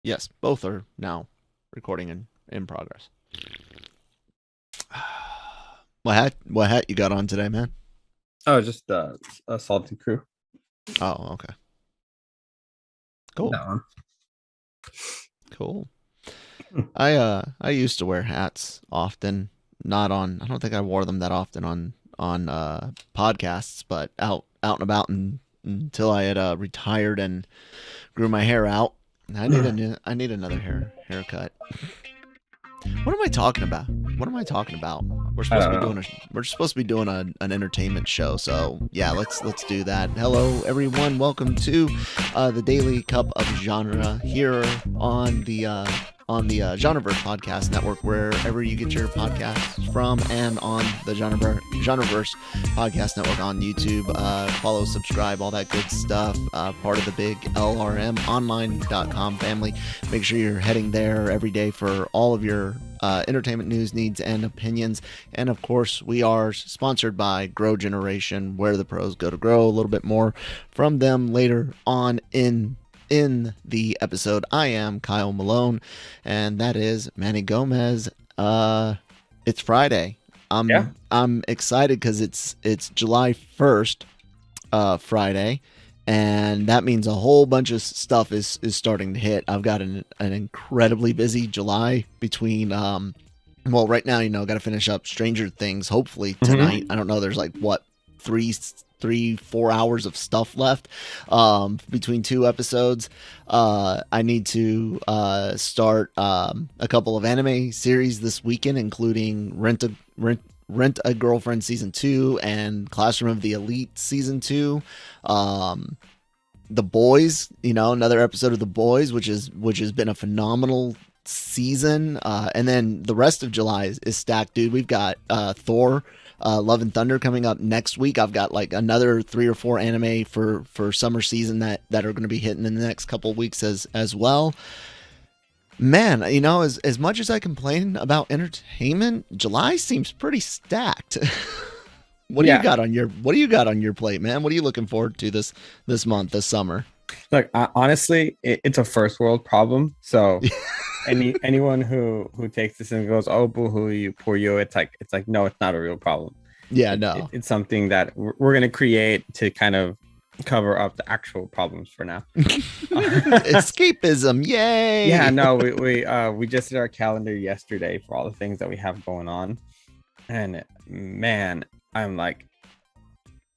Yes, both are now recording in progress. What hat you got on today, man? Oh, just a salty crew. Oh, okay. Cool. That one. Cool. I used to wear hats often. Not on I don't think I wore them that often on podcasts, but out and about until I had retired and grew my hair out. I need another haircut. What am I talking about? What am I talking about? We're I supposed to don't be know. doing an entertainment show. So yeah, let's do that. Hello everyone, welcome to the Daily Cup of Genre here on the Genreverse Podcast Network, wherever you get your podcasts from, and on the Genreverse Podcast Network on YouTube. Follow, subscribe, all that good stuff. Part of the big LRMonline.com family. Make sure you're heading there every day for all of your entertainment news, needs, and opinions. And of course, we are sponsored by Grow Generation, where the pros go to grow. A little bit more from them later on in the episode. I am Kyle Malone, and that is Manny Gomez. It's Friday. Yeah. I'm excited because it's July 1st, Friday, and that means a whole bunch of stuff is starting to hit. I've got an incredibly busy July between well, right now, got to finish up Stranger Things hopefully tonight. I don't know, there's like what, 4 hours of stuff left between two episodes. I need to start a couple of anime series this weekend, including Rent a Girlfriend season 2 and Classroom of the Elite season 2. The Boys, another episode of The Boys, which has been a phenomenal season. And then the rest of July is stacked, dude. We've got Thor Love and Thunder coming up next week. I've got like another 3 or 4 anime for summer season that are going to be hitting in the next couple of weeks as well. Man, as much as I complain about entertainment, July seems pretty stacked. What do you got on your plate, man? What are you looking forward to this month, this summer? Look, honestly, it's a first world problem. So anyone who takes this and goes, "Oh, boo-hoo, you poor you," it's like no, it's not a real problem. Yeah, no. It's something that we're going to create to kind of cover up the actual problems for now. Escapism, yay! Yeah, no, we just did our calendar yesterday for all the things that we have going on, and man, I'm like,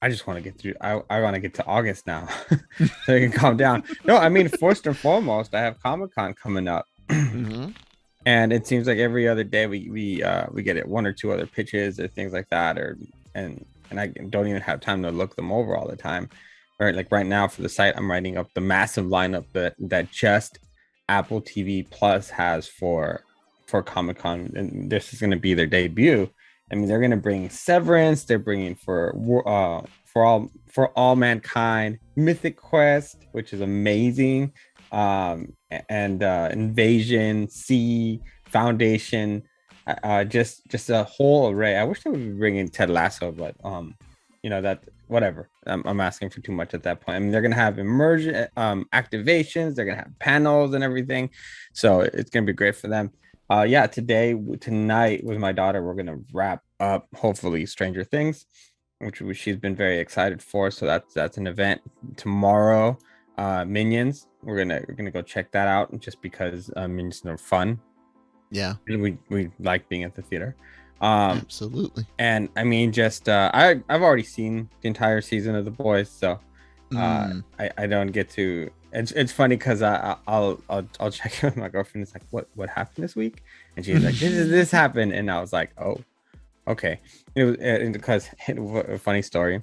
I just want to get through. I want to get to August now, so I can calm down. No, I mean, first and foremost, I have Comic-Con coming up, and it seems like every other day we get it 1 or 2 other pitches or things like that, and I don't even have time to look them over all the time. Right, like right now for the site, I'm writing up the massive lineup that just Apple TV Plus has for Comic-Con, and this is going to be their debut. I mean, they're going to bring Severance. They're bringing for all mankind, Mythic Quest, which is amazing, and Invasion, C, Foundation, just a whole array. I wish they would be bringing Ted Lasso, but that whatever. I'm asking for too much at that point. I mean, they're going to have immersion activations. They're going to have panels and everything. So it's going to be great for them. Tonight with my daughter, we're going to wrap up, hopefully, Stranger Things, which she's been very excited for. So that's an event. Tomorrow, Minions. We're gonna go check that out just because Minions are fun. Yeah. We like being at the theater. Absolutely. And I mean, just I've already seen the entire season of The Boys, so I don't get to. It's funny because I'll check in with my girlfriend. It's like, what happened this week? And she's like, this happened, and I was like, oh, okay. It was because a funny story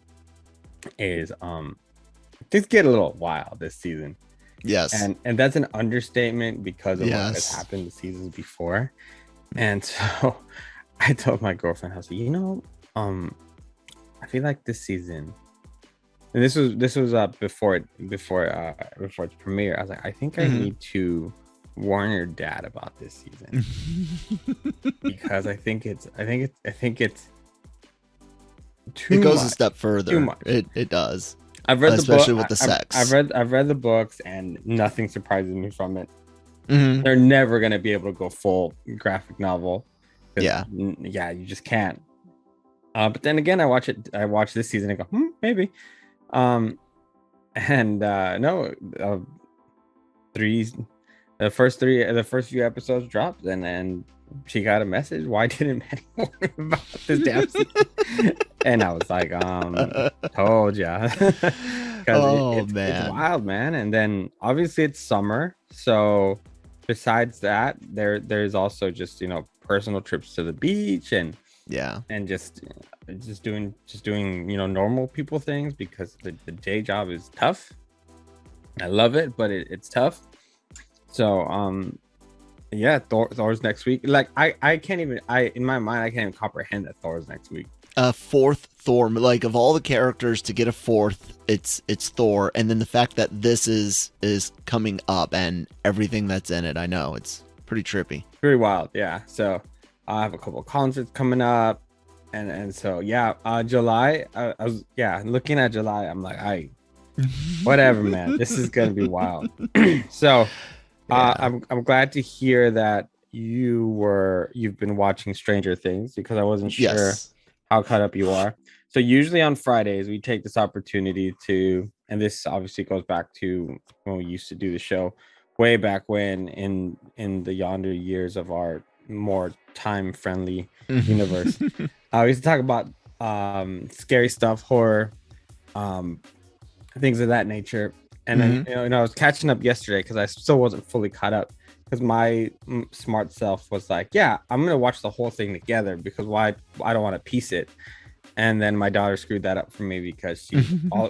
is things get a little wild this season. Yes, and that's an understatement because of what has happened the seasons before, and so. I told my girlfriend, I was like, I feel like this season, and this was before its premiere. I was like, I think I need to warn your dad about this season because I think it's too. It goes much, a step further. Too much. It does. I've read especially the book, with the sex. I've read the books, and nothing surprises me from it. Mm-hmm. They're never gonna be able to go full graphic novel. Yeah. Yeah, you just can't. But then again, I watch this season and go, maybe. Um, and no, three, the first few episodes dropped, and she got a message. Why didn't Maddie warn me about this damn season? And I was like, told ya. Because it's Man. wild, man. And then obviously it's summer, so besides that, there's also just personal trips to the beach and Yeah. just doing normal people things, because the day job is tough. I love it, but it's tough. So yeah, Thor's next week. Like I can't even in my mind I can't even comprehend that Thor's next week. A fourth Thor, like of all the characters to get a fourth, it's Thor, and then the fact that this is coming up and everything that's in it, I know it's pretty trippy. Very wild, yeah. So I have a couple of concerts coming up, and so yeah, July. I was looking at July. I'm like, whatever, man. This is gonna be wild. So I'm glad to hear that you've been watching Stranger Things, because I wasn't sure how caught up you are. So usually on Fridays we take this opportunity to, and this obviously goes back to when we used to do the show way back when in the yonder years of our more time friendly universe. We used to talk about scary stuff, horror, things of that nature. And then I was catching up yesterday because I still wasn't fully caught up, because my smart self was like, yeah, I'm gonna watch the whole thing together, because why? I don't want to piece it. And then my daughter screwed that up for me, because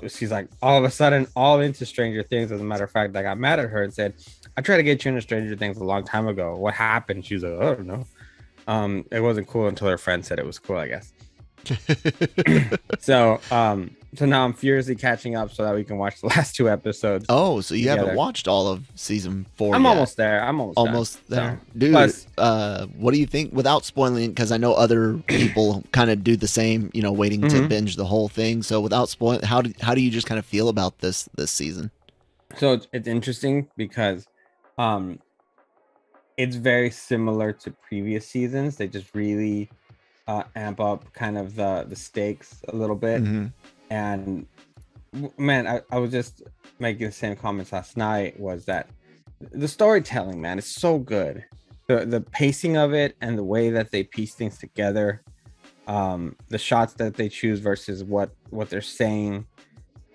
she's like all of a sudden all into Stranger Things. As a matter of fact, I got mad at her and said, I tried to get you into Stranger Things a long time ago. What happened? She was like, I don't know. It wasn't cool until her friend said it was cool, I guess. So now I'm furiously catching up so that we can watch the last two episodes. Oh, so you haven't watched all of season 4 I'm yet. almost there. I'm almost there. So, Dude, plus, what do you think, without spoiling, because I know other people kind of do the same, waiting to binge the whole thing. So without spoiling, how do you just kind of feel about this season? So it's interesting because it's very similar to previous seasons. They just really amp up kind of the stakes a little bit. And man, I was just making the same comments last night, was that the storytelling, man, is so good. The pacing of it and the way that they piece things together, the shots that they choose versus what they're saying,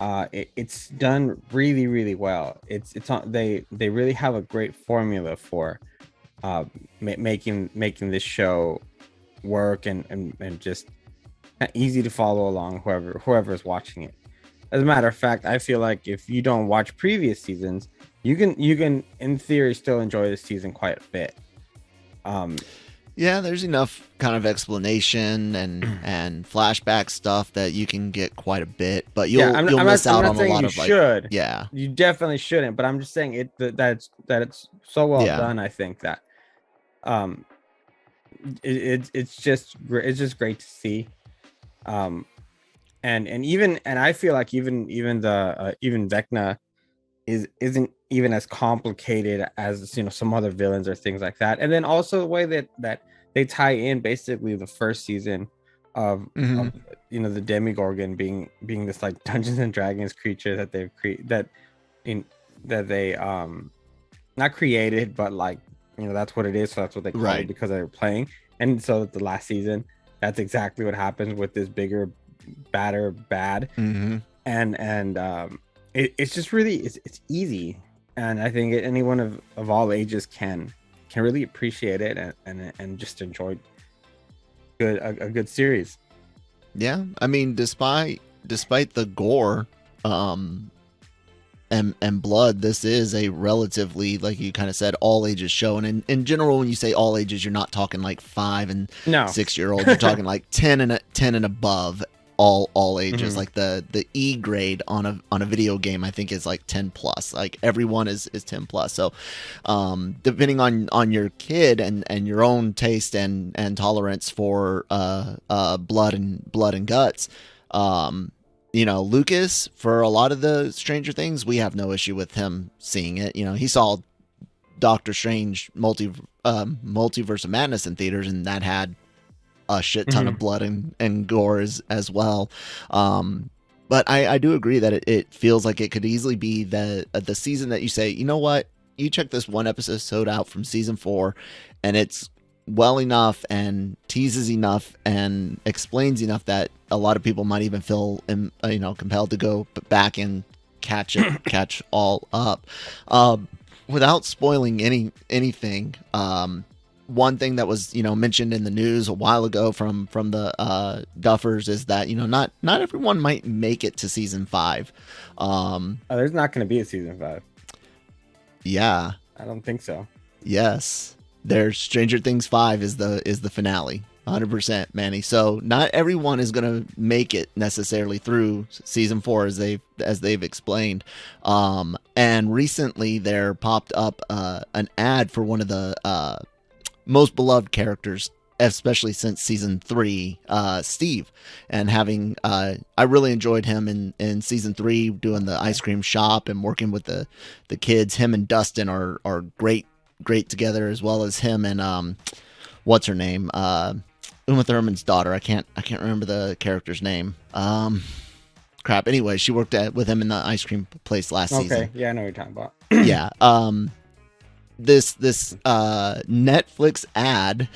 it's done really, really well. They really have a great formula for making this show work and just easy to follow along whoever is watching it. As a matter of fact, I feel like if you don't watch previous seasons, you can in theory still enjoy this season quite a bit. Yeah, there's enough kind of explanation and flashback stuff that you can get quite a bit, but you'll miss out on a lot of you definitely shouldn't, but I'm just saying that it's so well done. I think that it's just great to see. And I feel like even Vecna isn't even as complicated as some other villains or things like that. And then also the way that they tie in basically the first season of the Demogorgon being this like Dungeons and Dragons creature that they've not created, but like that's what it is, so that's what they call it because they were playing. And so the last season, that's exactly what happens with this bigger, badder bad. And it's just really it's easy, and I think anyone of all ages can really appreciate it and just enjoy a good series. Yeah, I mean, despite the gore and blood, this is a relatively, like you kind of said, all ages show. And in general, when you say all ages, you're not talking like 5 and 6 year olds. You're talking like 10 and above. All ages. Like the E grade on a video game, I think, is like 10 plus. Like everyone is 10 plus. So depending on your kid and your own taste and tolerance for blood and guts, Lucas, for a lot of the Stranger Things, we have no issue with him seeing it. He saw Doctor Strange Multiverse of Madness in theaters, and that had a shit ton of blood and gore as well. But I do agree that it feels like it could easily be the season that you say, you know what, you check this one episode out from season 4, and it's well enough and teases enough and explains enough that a lot of people might even feel compelled to go back and catch all up. Without spoiling anything, one thing that was mentioned in the news a while ago from the Duffers is that not everyone might make it to season 5. There's not going to be a season 5. Yeah, I don't think so. Yes, there's Stranger Things 5 is the finale, 100%, Manny. So not everyone is gonna make it necessarily through season 4 as they've explained. And recently there popped up an ad for one of the most beloved characters, especially since season 3, Steve, and having I really enjoyed him in season 3 doing the ice cream shop and working with the kids. Him and Dustin are great together, as well as him and what's her name, Uma Thurman's daughter. I can't remember the character's name. Crap. Anyway, she worked with him in the ice cream place last season. Okay, yeah, I know what you're talking about. Yeah. This Netflix ad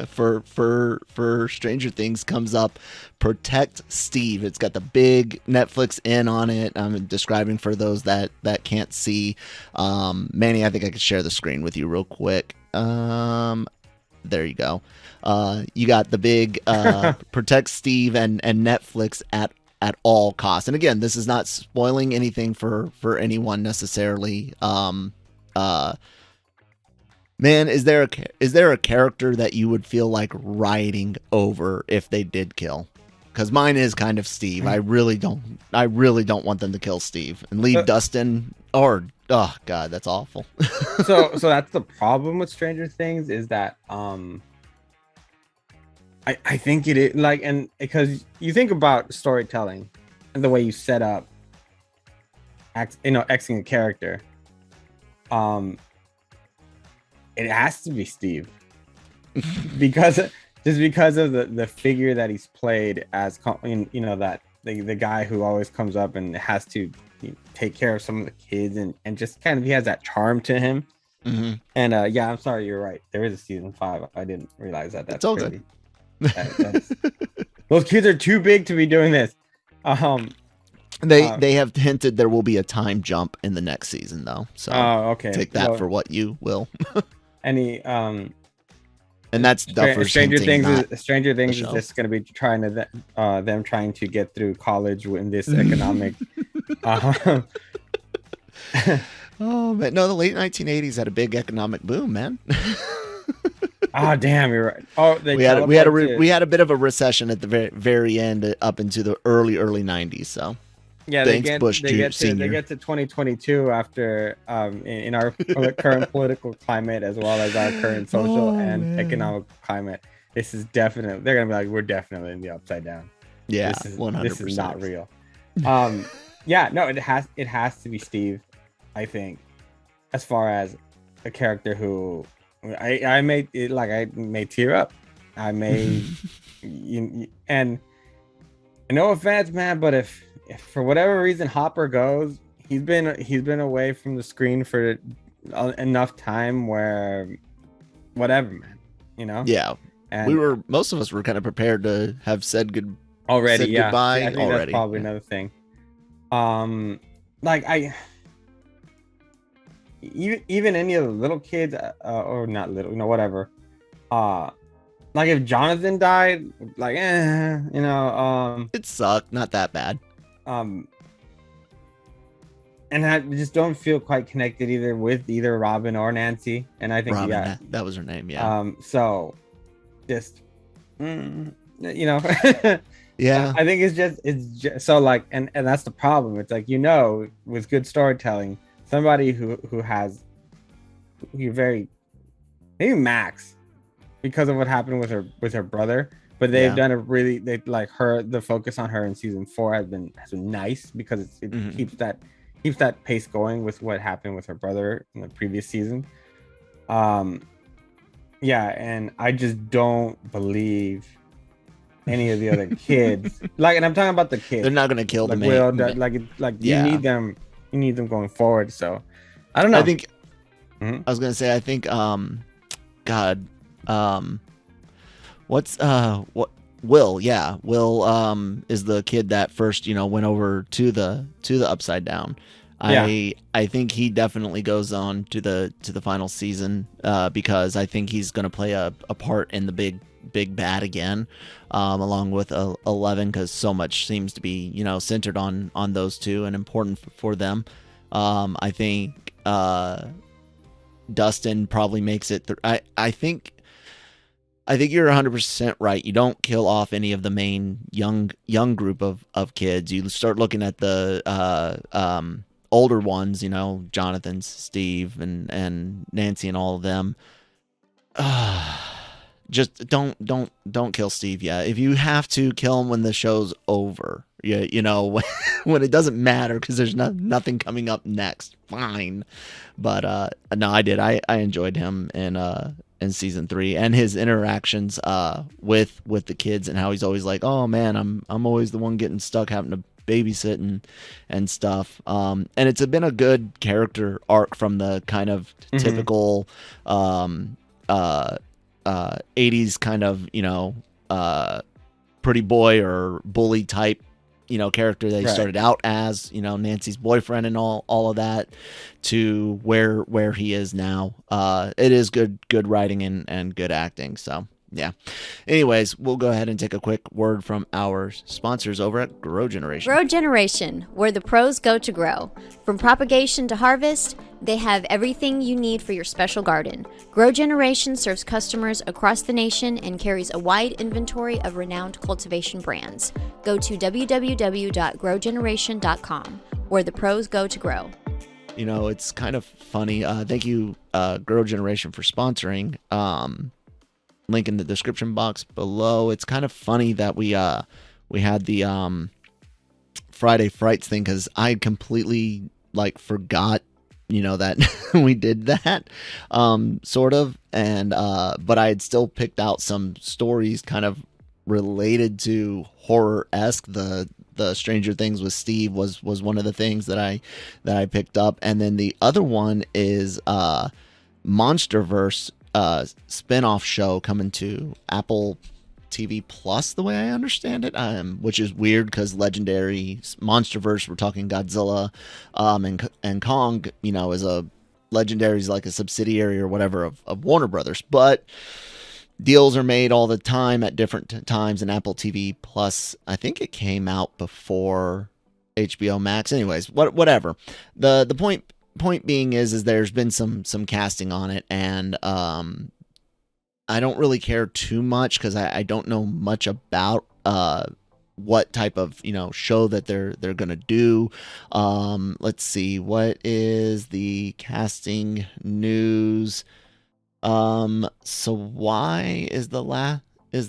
for Stranger Things comes up. Protect Steve. It's got the big Netflix in on it. I'm describing for those that can't see. Manny, I think I could share the screen with you real quick. There you go. You got the big Protect Steve and Netflix at all costs. And again, this is not spoiling anything for anyone necessarily. Man, is there a character that you would feel like rioting over if they did kill? Because mine is kind of Steve. I really don't want them to kill Steve and leave Dustin. Or oh god, that's awful. so that's the problem with Stranger Things, is that I think it is like, and because you think about storytelling and the way you set up Xing a character, it has to be Steve because of the figure that he's played as, that the guy who always comes up and has to take care of some of the kids and just kind of, he has that charm to him. Mm-hmm. And yeah, I'm sorry, you're right. There is a season 5. I didn't realize that. That's all crazy. Those kids are too big to be doing this. They have hinted there will be a time jump in the next season though. So okay. Take that for what you will. And that's Duffer's Stranger Things is just going to be trying to get through college in this economic. Oh man, no, the late 1980s had a big economic boom, man. Oh damn, you're right. Oh, we had a bit of a recession at the very end, up into the early 90s. So yeah, thanks, Bush Senior. They get to 2022 after in our current political climate, as well as our current social and economic climate. This is definitely, they're gonna be like, we're definitely in the upside down. Yeah, this is 100%. This is not real. Yeah, no, it has to be Steve, I think, as far as a character who I may tear up. I may and no offense, man, but if for whatever reason Hopper goes, he's been away from the screen for enough time where whatever, man, Yeah, and most of us were kind of prepared to have said goodbye. Yeah, I think already. That's probably another thing. Even any of the little kids, or not little, whatever. Like if Jonathan died, like, it sucked, not that bad. And I just don't feel quite connected with either Robin or Nancy. And I think Robin, that was her name, yeah. So just, yeah, I think it's just so like, and that's the problem. It's like, with good storytelling, somebody who has maybe Max, because of what happened with her brother, but they've done the focus on her in season 4 has been nice, because it keeps that keeps that pace going with what happened with her brother in the previous season. Um, yeah, and I just don't believe any of the other kids. Like, and I'm talking about the kids. They're not gonna kill the like main. Will, like you Yeah. need them. You need them going forward. So I don't know. I think Mhm. I was gonna say I think God what's what Will, yeah. Will is the kid that first, went over to the upside down. Yeah. I think he definitely goes on to the final season because I think he's gonna play a part in the big bad again, along with 11, because so much seems to be centered on those two and important for them. I think Dustin probably makes it. I think you're 100% right. You don't kill off any of the main young group of kids. You start looking at the older ones, Jonathan, Steve, and Nancy, and all of them. Just don't kill Steve yet. If you have to, kill him when the show's over. When it doesn't matter because there's nothing coming up next. Fine, but no, I did. I enjoyed him in season 3 and his interactions with the kids, and how he's always like, oh man, I'm always the one getting stuck having to babysit and stuff. And it's been a good character arc from the kind of typical 80s kind of pretty boy or bully type character that he started out as, Nancy's boyfriend and all of that, to where he is now. It is good writing and good acting. So yeah. Anyways, we'll go ahead and take a quick word from our sponsors over at Grow Generation. Grow Generation, where the pros go to grow. From propagation to harvest, they have everything you need for your special garden. Grow Generation serves customers across the nation and carries a wide inventory of renowned cultivation brands. Go to www.growgeneration.com, where the pros go to grow. It's kind of funny. Thank you, Grow Generation, for sponsoring. Link in the description box below. It's kind of funny that we had the Friday Frights thing, because I completely forgot that we did that sort of, and but I had still picked out some stories kind of related to horror-esque. The Stranger Things with Steve was one of the things that I picked up, and then the other one is MonsterVerse spin-off show coming to Apple TV Plus, the way I understand it, which is weird because Legendary MonsterVerse, we're talking Godzilla and Kong, is a Legendary's like a subsidiary or whatever of Warner Brothers, but deals are made all the time at different times, and Apple TV Plus, I think it came out before HBO Max. Anyways, whatever. The point being is there's been some casting on it, and I don't really care too much because I don't know much about what type of show that they're gonna do. Let's see, what is the casting news? Sawai is the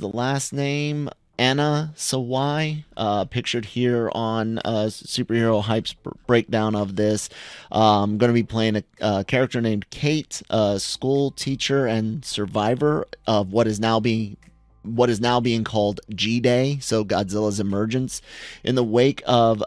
last name. Anna Sawai, pictured here on Superhero Hype's breakdown of this. I'm going to be playing a character named Kate, a school teacher and survivor of what is now being called G-Day, so Godzilla's emergence. In the wake of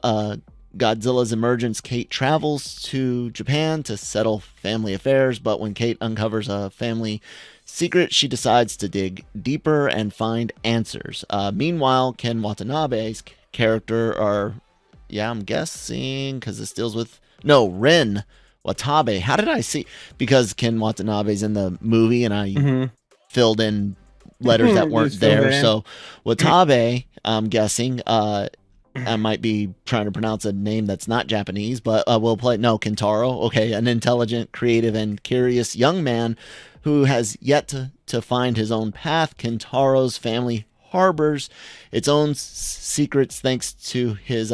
Godzilla's emergence, Kate travels to Japan to settle family affairs, but when Kate uncovers a family secret, she decides to dig deeper and find answers. Meanwhile, Ken Watanabe's character, I'm guessing, because this deals with... No, Ren Watabe. How did I see? Because Ken Watanabe's in the movie, and I filled in letters that weren't there. So, Watabe, I'm guessing... I might be trying to pronounce a name that's not Japanese, but we'll play... No, Kentaro. Okay, an intelligent, creative, and curious young man who has yet to find his own path. Kentaro's family harbors its own secrets thanks to his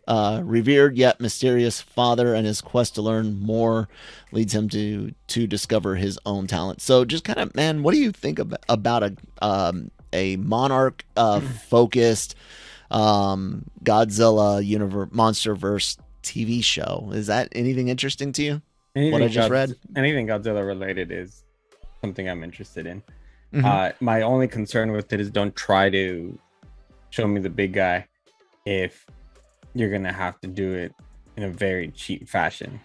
revered yet mysterious father, and his quest to learn more leads him to discover his own talent. So just kind of, man, what do you think about a Monarch focused Godzilla universe, MonsterVerse TV show. Is that anything interesting to you? Anything What I just read? Anything Godzilla related is something I'm interested in. Mm-hmm. My only concern with it is don't try to show me the big guy if you're gonna have to do it in a very cheap fashion.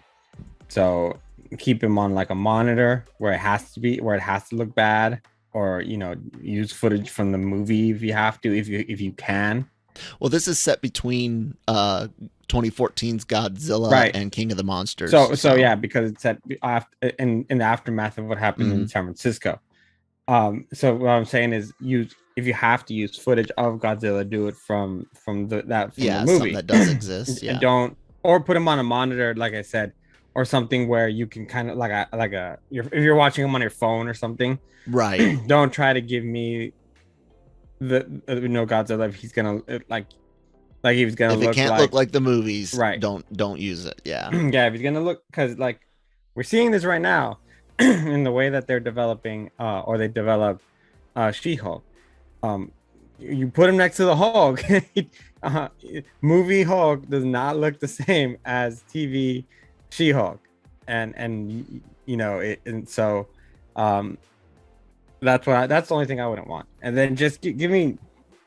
So keep him on like a monitor where it has to look bad, or use footage from the movie if you have to, if you can. Well, this is set between 2014's Godzilla Right. and King of the Monsters. So yeah, because it's set in the aftermath of what happened Mm-hmm. in San Francisco. So what I'm saying is, if you have to use footage of Godzilla, do it from the movie. Something that does exist. Yeah. And don't, or put him on a monitor, like I said, or something where you can kind of if you're watching him on your phone or something. Right. Don't try to give me the Godzilla if he's gonna like he was gonna If look it can't look like the movies, right? Don't use it. Yeah. Yeah, if he's gonna look, because like we're seeing this right now in the way that they're developing, or they develop She-Hulk. You put him next to the Hulk. Movie Hulk does not look the same as TV She-Hulk, and so that's the only thing I wouldn't want. And then just give me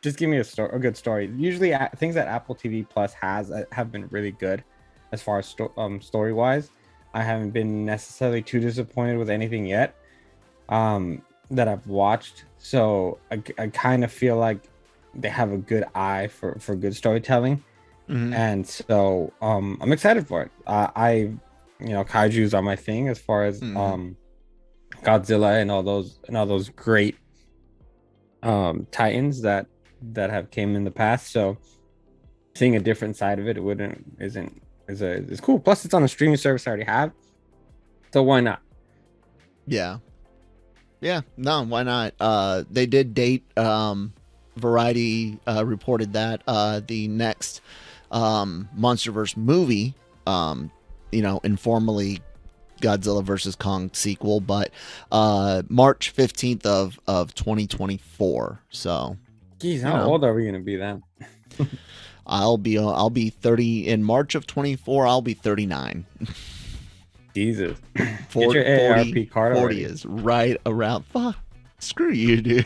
a good story. Usually things that Apple TV Plus have been really good as far as story wise. I haven't been necessarily too disappointed with anything yet that I've watched. So I kind of feel like they have a good eye for good storytelling. Mm-hmm. And so I'm excited for it. Kaijus are my thing as far as Godzilla and all those great titans that have came in the past. So seeing a different side of it is cool. Plus it's on a streaming service I already have, so why not? Yeah, no, why not? They did date, Variety reported that the next MonsterVerse movie, informally Godzilla vs Kong sequel, but March 15th of 2024. So geez, how old are we gonna be then? I'll be 30 in March of 24. I'll be 39. Jesus. 40, Get your AARP card 40 already. is right around. Fuck, screw you, dude.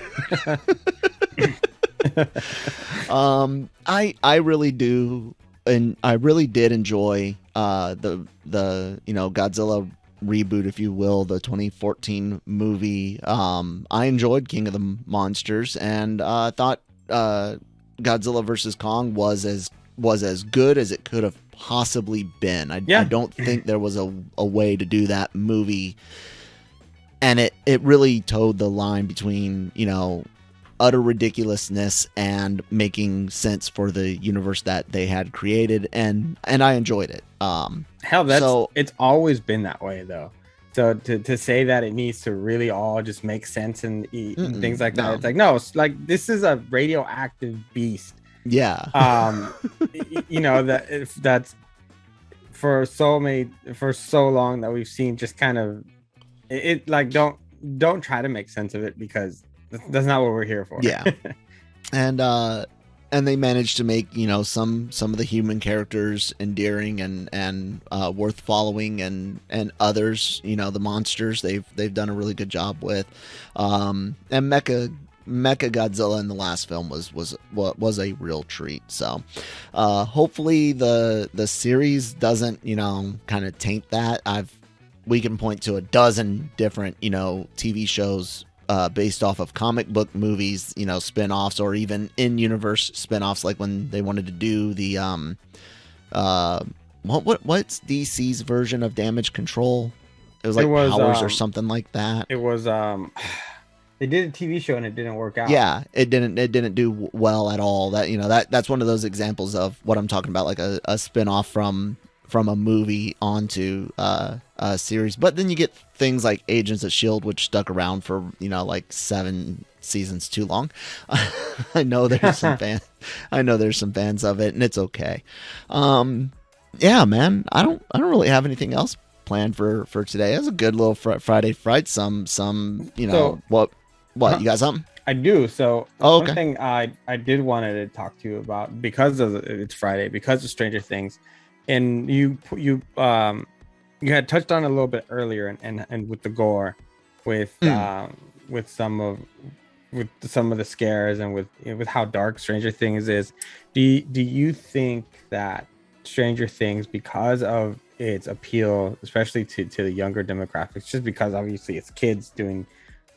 I really do, and I really did enjoy the Godzilla reboot, if you will, the 2014 movie. I enjoyed King of the Monsters, and thought Godzilla vs Kong was as good as it could have possibly been. I don't think there was a way to do that movie, and it really towed the line between utter ridiculousness and making sense for the universe that they had created, and I enjoyed it. It's always been that way though. So to say that it needs to really all just make sense and things like that, it's like, no, it's like, this is a radioactive beast. Yeah. That if that's for so long that we've seen, just kind of it like, don't try to make sense of it, because that's not what we're here for. Yeah. And they managed to make some of the human characters endearing and worth following, and others, the monsters, they've done a really good job with. And Mecha Godzilla in the last film was a real treat. So hopefully the series doesn't kind of taint that. We can point to a dozen different TV shows based off of comic book movies, spin-offs, or even in-universe spin-offs, like when they wanted to do the what's DC's version of Damage Control? It was Powers or something like that. It was they did a TV show and it didn't work out. Yeah, it didn't do well at all. That's one of those examples of what I'm talking about, like a spin-off from a movie onto a series. But then you get things like Agents of S.H.I.E.L.D., which stuck around for like 7 seasons too long. I know there's some fans of it, and it's okay. Yeah, man, I don't really have anything else planned for today. It was a good little Friday Fright. What you got something? I do. So okay. One thing I did wanted to talk to you about, because of it's Friday, because of Stranger Things, and you had touched on it a little bit earlier, and with the gore, with some of the scares, and with how dark Stranger Things is. Do you think that Stranger Things, because of its appeal, especially to the younger demographics, just because obviously it's kids doing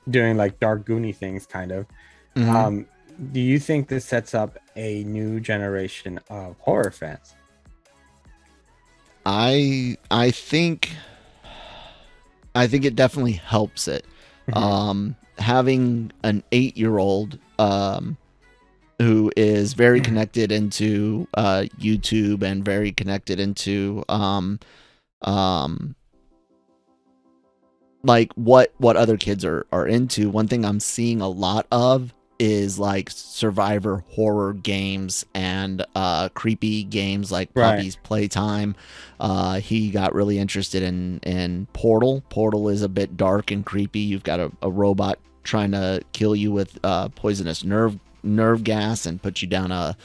like dark Goonie things, kind of, do you think this sets up a new generation of horror fans? I think it definitely helps it. Having an 8-year-old who is very connected into YouTube and very connected into like what other kids are into. One thing I'm seeing a lot of is like survivor horror games and creepy games like Poppy's Playtime. He got really interested in Portal. Portal is a bit dark and creepy. You've got a robot trying to kill you with poisonous nerve gas and put you down a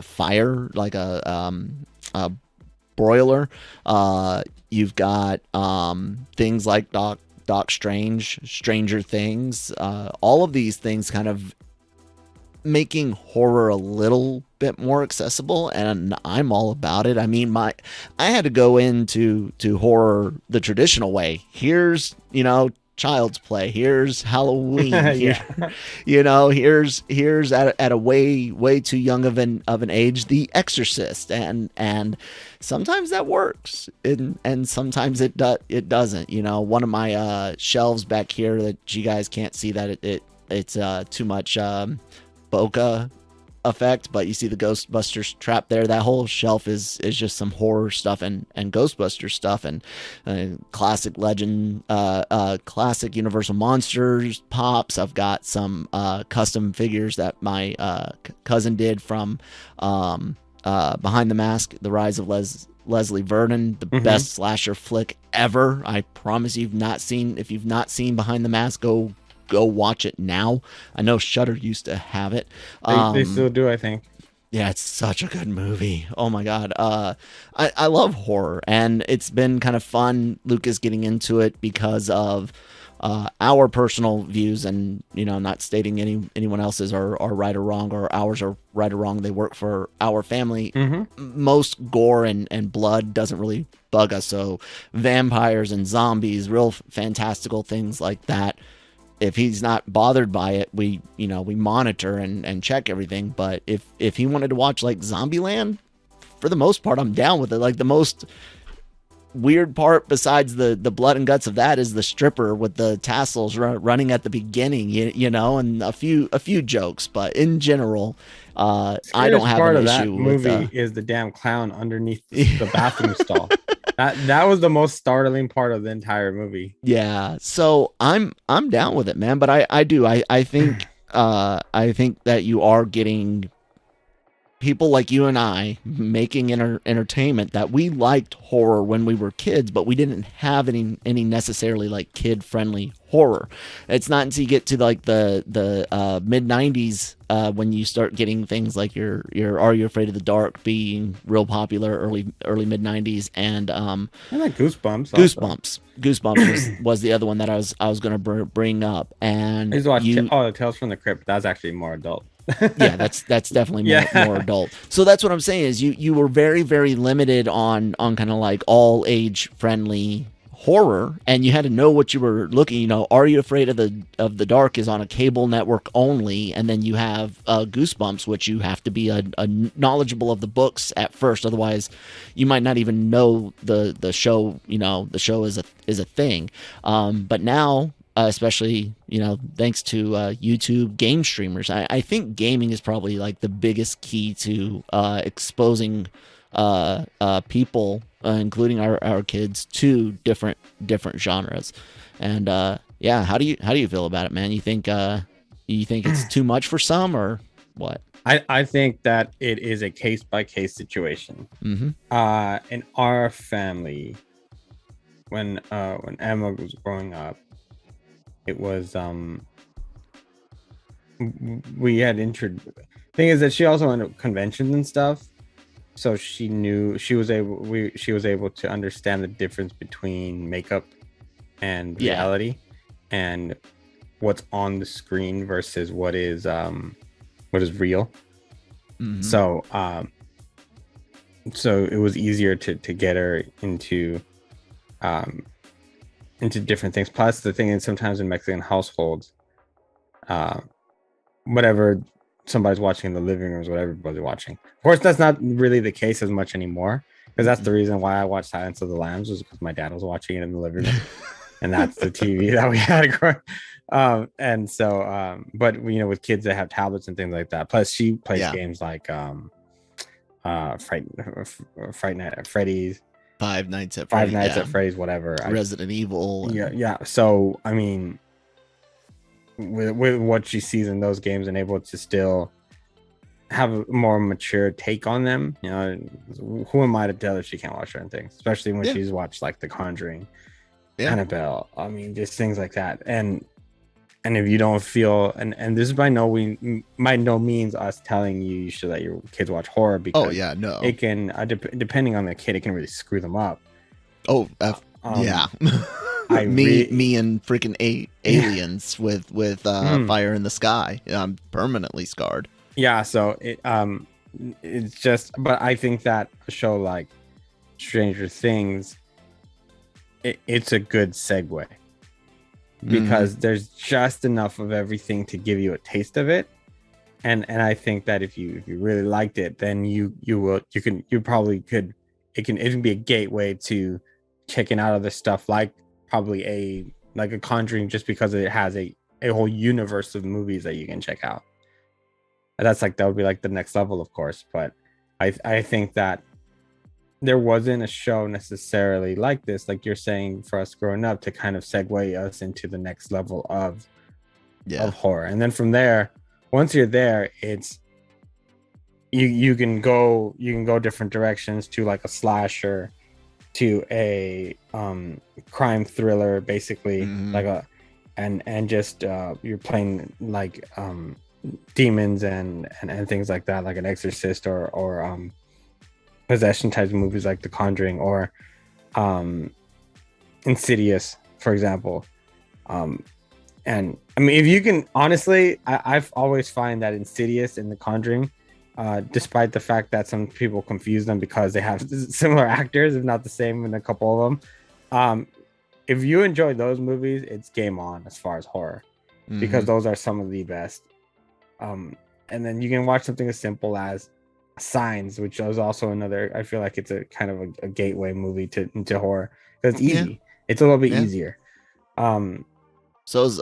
fire, like a broiler. You've got things like Doc Strange, Stranger Things, all of these things kind of making horror a little bit more accessible, and I'm all about it. I mean, I had to go into horror the traditional way. Here's, Child's Play. Here's Halloween. Here's at a way too young of an age, The Exorcist, and sometimes that works, and sometimes it doesn't. One of my shelves back here that you guys can't see, that it's too much bokeh effect, but you see the Ghostbusters trap there. That whole shelf is just some horror stuff and Ghostbusters stuff, and classic legend, classic Universal Monsters pops. I've got some custom figures that my cousin did from Behind the Mask, The Rise of Leslie Vernon, the best slasher flick ever. I promise if you've not seen Behind the Mask, go watch it now. I know Shudder used to have it. They still do, I think. Yeah, it's such a good movie. Oh my god. I love horror, and it's been kind of fun, Lucas, getting into it because of our personal views, and not stating anyone else's are right or wrong, or ours are right or wrong. They work for our family. Most gore and blood doesn't really bug us. So vampires and zombies, real fantastical things like that, if he's not bothered by it, we monitor and check everything. But if he wanted to watch like Zombieland, for the most part, I'm down with it. Like, the most weird part besides the blood and guts of that is the stripper with the tassels running at the beginning, and a few jokes. But in general, I don't have an issue with that movie is the damn clown underneath the bathroom stall. That was the most startling part of the entire movie. Yeah, so I'm down with it, man. But I think that you are getting people like you and I making entertainment that we liked horror when we were kids, but we didn't have any necessarily like kid friendly horror. It's not until you get to like the mid 90s when you start getting things like your Are You Afraid of the Dark being real popular, early mid 90s, and I like Goosebumps. Goosebumps was the other one that I was going to bring up. And I used to watch Tales from the Crypt. That's actually more adult. Yeah, that's definitely more adult. So that's what I'm saying is you were very, very limited on kind of like all age friendly horror, and you had to know what you were looking. Are You Afraid of the Dark is on a cable network only, and then you have Goosebumps, which you have to be a knowledgeable of the books at first, otherwise you might not even know the show. The show is a thing. But now, especially thanks to YouTube game streamers, I think gaming is probably like the biggest key to exposing people, including our kids, to different genres. And how do you feel about it, man? You think it's too much for some, or what? I think that it is a case by case situation. In our family, when Emma was growing up, it was we had thing is that she also went to conventions and stuff, so she was able to understand the difference between makeup and Yeah. reality, and what's on the screen versus what is real. Mhm. So it was easier to get her into different things. Plus, the thing is, sometimes in Mexican households, whatever somebody's watching in the living room is what everybody's watching. Of course, that's not really the case as much anymore, because that's the reason why I watched Silence of the Lambs, was because my dad was watching it in the living room, and that's the TV that we had growing. And so, but you know, with kids that have tablets and things like that. Plus, she plays games like Fright Night at Freddy's, Five Nights at Freddy's, whatever. Resident Evil. Yeah. So I mean, with what she sees in those games and able to still have a more mature take on them, you know, who am I to tell her she can't watch certain things, especially when she's watched like The Conjuring, Annabelle. I mean, just things like that. And if you don't feel, and this is by no means us telling you should let your kids watch horror, because it can depending on the kid, it can really screw them up. Yeah. Me and freaking aliens with Fire in the Sky. I'm permanently scarred. Yeah, so it's just, but I think that a show like Stranger Things, it's a good segue, because there's just enough of everything to give you a taste of it, and I think that if you really liked it, then it can be a gateway to checking out other stuff, like probably a Conjuring, just because it has a whole universe of movies that you can check out. And that would be like the next level, of course, but I think that there wasn't a show necessarily like this, like you're saying, for us growing up, to kind of segue us into the next level of horror. And then from there, once you're there, it's you can go different directions, to like a slasher, to a crime thriller, basically, like and just you're playing like demons and things like that, like an Exorcist or possession type of movies like The Conjuring, or Insidious, for example. And I mean, if you can, honestly, I've always find that Insidious and The Conjuring, despite the fact that some people confuse them because they have similar actors, if not the same in a couple of them, if you enjoy those movies, it's game on as far as horror, because those are some of the best. And then you can watch something as simple as Signs, which is also another, I feel like it's a kind of a gateway movie into horror, because it's easy. It's a little bit easier. So is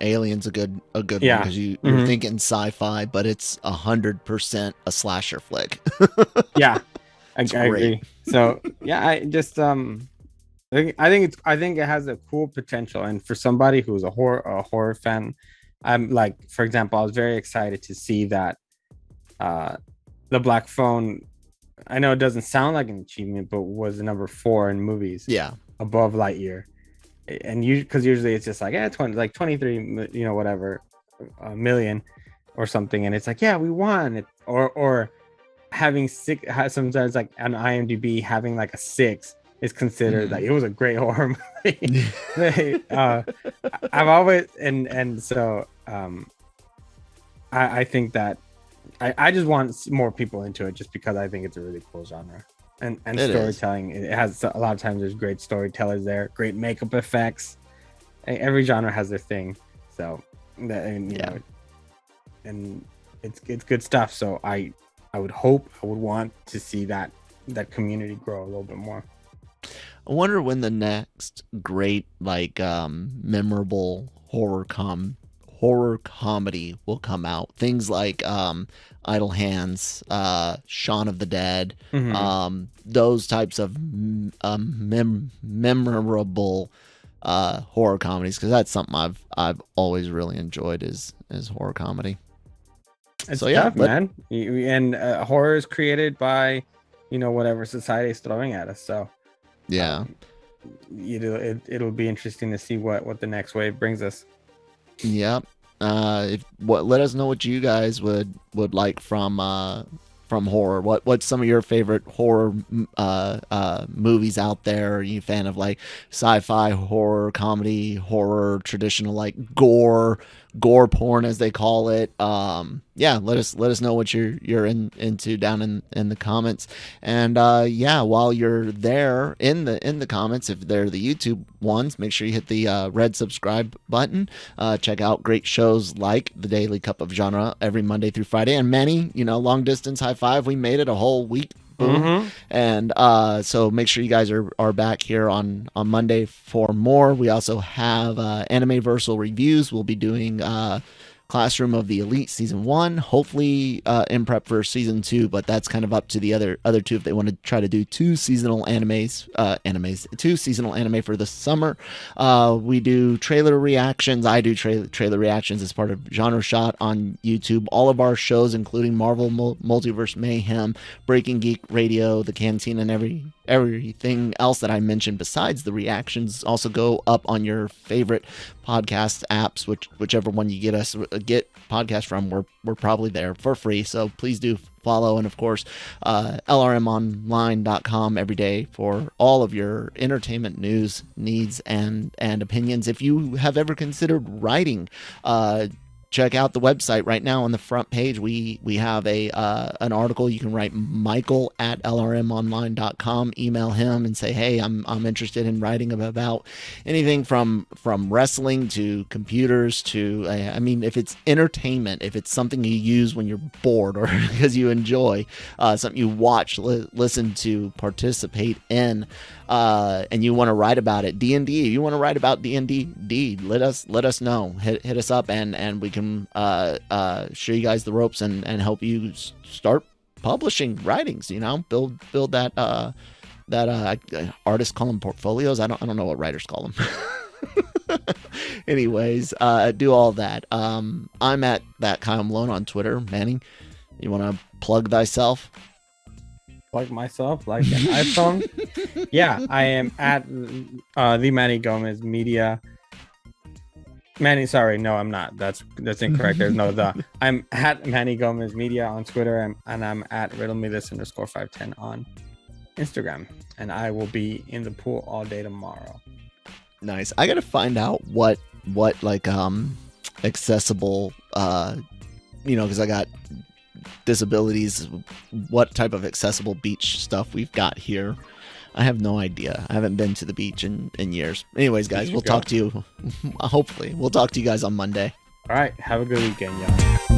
Alien's a good one, because you're thinking sci-fi, but it's 100% a slasher flick. I agree. So I just I think it has a cool potential, and for somebody who's a horror fan, I'm like, for example, I was very excited to see that The Black Phone, I know it doesn't sound like an achievement, but was number 4 in movies, above Lightyear. And because usually it's just like 23 whatever million or something, and it's like, we won it, or having sometimes like on IMDb having like a 6 is considered like it was a great horror movie. I've always and so I think that I just want more people into it, just because I think it's a really cool genre. And storytelling, it has a lot of times, there's great storytellers there, great makeup effects. Every genre has their thing, so and it's good stuff. So I would want to see that community grow a little bit more. I wonder when the next great memorable horror comedy will come out. Things like Idle Hands, Shaun of the Dead, those types of memorable horror comedies, because that's something I've always really enjoyed is horror comedy. It's tough, man. And horror is created by whatever society is throwing at us. So it'll be interesting to see what the next wave brings us. Yep. Let us know what you guys would like from from horror. What's some of your favorite horror movies out there? Are you a fan of like sci-fi, horror, comedy, horror, traditional like gore porn as they call it? Yeah, let us know what you're into down in the comments. And yeah, while you're there in the comments, if they're the YouTube ones, make sure you hit the red subscribe button. Check out great shows like the Daily Cup of Genre every Monday through Friday, and many, long distance high five. We made it a whole week. Boom. Mm-hmm. And so make sure you guys are back here on Monday for more. We also have Anime-Versal Reviews. We'll be doing Classroom of the Elite Season 1, hopefully in prep for Season 2, but that's kind of up to the other two if they want to try to do two seasonal anime for the summer. We do trailer reactions. I do trailer reactions as part of Genre Shot on YouTube. All of our shows, including Marvel Multiverse Mayhem, Breaking Geek Radio, the Cantina, and everything else that I mentioned besides the reactions, also go up on your favorite podcast apps, whichever one you get podcast from. We're probably there for free, so please do follow. And of course, lrmonline.com every day for all of your entertainment news, needs, and opinions. If you have ever considered writing, check out the website right now. On the front page, we have an article. You can write Michael at lrmonline.com, email him and say, hey, I'm interested in writing about anything from wrestling to computers to, if it's entertainment, if it's something you use when you're bored or because you enjoy, something you watch, listen to, participate in, and you want to write about it, D&D, you want to write about D&D, let us know. Hit us up and we can show you guys the ropes and help you start publishing writings. Build that artists call them portfolios. I don't know what writers call them. Anyways, do all that. I'm at that Kyle Malone on Twitter. Manny, you want to plug thyself? Like myself, like an iPhone. Yeah, I am at the Manny Gomez Media. Manny, sorry, no, I'm not. That's incorrect. There's no the. I'm at Manny Gomez Media on Twitter, and I'm at riddlemethis_510 on Instagram. And I will be in the pool all day tomorrow. Nice. I gotta find out what like accessible because I got disabilities, what type of accessible beach stuff we've got here. I have no idea. I haven't been to the beach in years. Anyways, guys, we'll talk to you. Hopefully, we'll talk to you guys on Monday. All right. Have a good weekend, y'all.